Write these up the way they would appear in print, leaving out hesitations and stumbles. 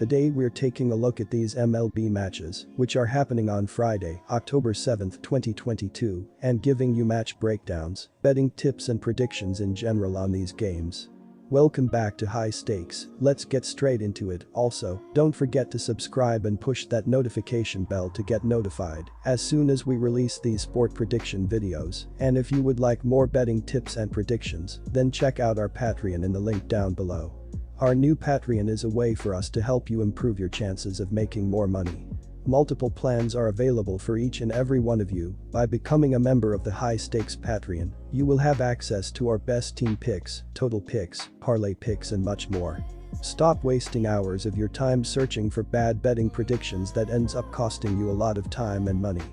Today we're taking a look at these MLB matches, which are happening on Friday, October 7, 2022, and giving you match breakdowns, betting tips and predictions in general on these games. Welcome back to High Stakes, let's get straight into it. Also, don't forget to subscribe and push that notification bell to get notified as soon as we release these sport prediction videos. And if you would like more betting tips and predictions, then check out our Patreon in the link down below. Our new Patreon is a way for us to help you improve your chances of making more money. Multiple plans are available for each and every one of you. By becoming a member of the High Stakes Patreon, you will have access to our best team picks, total picks, parlay picks and much more. Stop wasting hours of your time searching for bad betting predictions that ends up costing you a lot of time and money.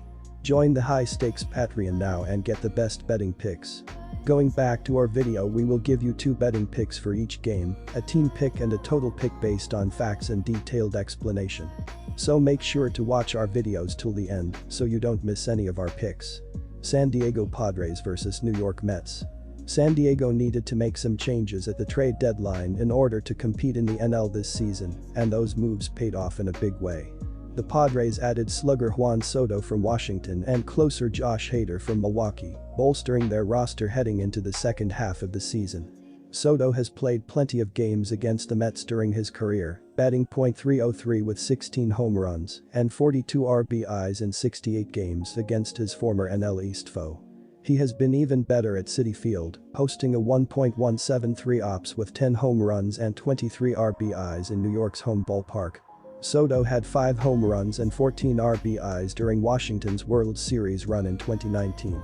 Join the High Stakes Patreon now and get the best betting picks. Going back to our video, we will give you 2 betting picks for each game, a team pick and a total pick based on facts and detailed explanation. So make sure to watch our videos till the end so you don't miss any of our picks. San Diego Padres vs New York Mets. San Diego needed to make some changes at the trade deadline in order to compete in the NL this season, and those moves paid off in a big way. The Padres added slugger Juan Soto from Washington and closer Josh Hader from Milwaukee, bolstering their roster heading into the second half of the season. Soto has played plenty of games against the Mets during his career, batting .303 with 16 home runs and 42 RBIs in 68 games against his former NL East foe. He has been even better at Citi Field, posting a 1.173 OPS with 10 home runs and 23 RBIs in New York's home ballpark. Soto had 5 home runs and 14 RBIs during Washington's World Series run in 2019.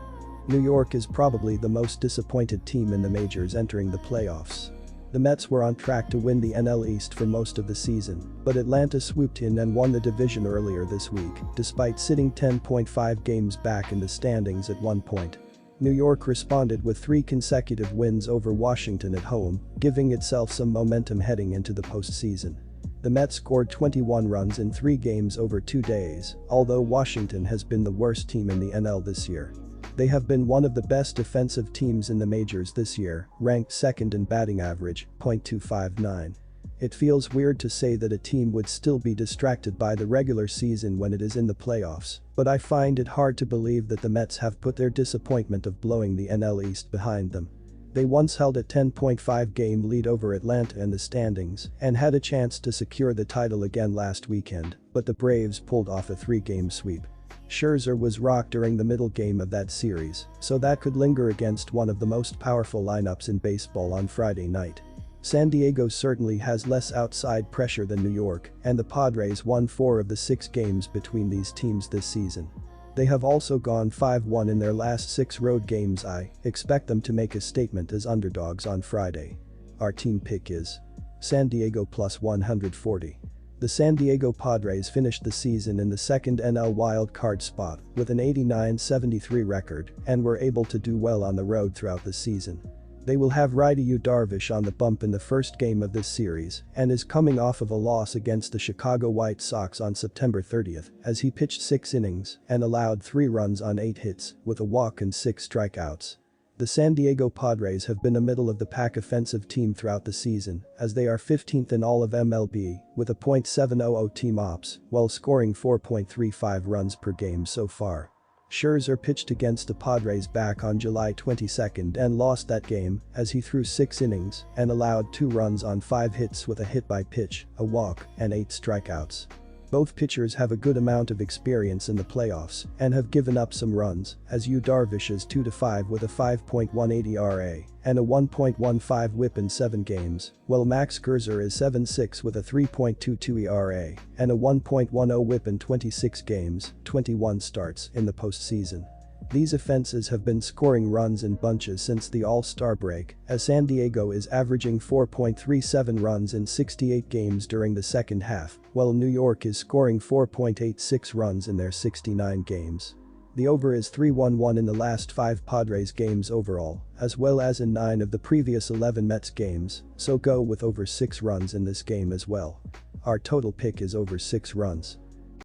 New York is probably the most disappointed team in the majors entering the playoffs. The Mets were on track to win the NL East for most of the season, but Atlanta swooped in and won the division earlier this week, despite sitting 10.5 games back in the standings at one point. New York responded with 3 consecutive wins over Washington at home, giving itself some momentum heading into the postseason. The Mets scored 21 runs in 3 games over 2 days, although Washington has been the worst team in the NL this year. They have been one of the best defensive teams in the majors this year, ranked second in batting average, .259. It feels weird to say that a team would still be distracted by the regular season when it is in the playoffs, but I find it hard to believe that the Mets have put their disappointment of blowing the NL East behind them. They once held a 10.5 game lead over Atlanta in the standings and had a chance to secure the title again last weekend, but the Braves pulled off a 3-game sweep. Scherzer was rocked during the middle game of that series, so that could linger against one of the most powerful lineups in baseball on Friday night. San Diego certainly has less outside pressure than New York, and the Padres won 4 of the 6 games between these teams this season. They have also gone 5-1 in their last 6 road games. I expect them to make a statement as underdogs on Friday. Our team pick is San Diego plus 140. The San Diego Padres finished the season in the second NL wildcard spot with an 89-73 record and were able to do well on the road throughout the season. They will have righty Yu Darvish on the bump in the first game of this series and is coming off of a loss against the Chicago White Sox on September 30th as he pitched 6 innings and allowed 3 runs on 8 hits with a walk and 6 strikeouts. The San Diego Padres have been a middle-of-the-pack offensive team throughout the season as they are 15th in all of MLB with a .700 team ops while scoring 4.35 runs per game so far. Scherzer pitched against the Padres back on July 22 and lost that game as he threw 6 innings and allowed 2 runs on 5 hits with a hit by pitch, a walk, and 8 strikeouts. Both pitchers have a good amount of experience in the playoffs and have given up some runs as Yu Darvish is 2-5 with a 5.18 ERA and a 1.15 WHIP in 7 games, while Max Scherzer is 7-6 with a 3.22 ERA and a 1.10 WHIP in 26 games, 21 starts in the postseason. These offenses have been scoring runs in bunches since the All-Star break, as San Diego is averaging 4.37 runs in 68 games during the second half, while New York is scoring 4.86 runs in their 69 games. The over is 3-1-1 in the last 5 Padres games overall, as well as in 9 of the previous 11 Mets games, so go with over 6 runs in this game as well. Our total pick is over 6 runs.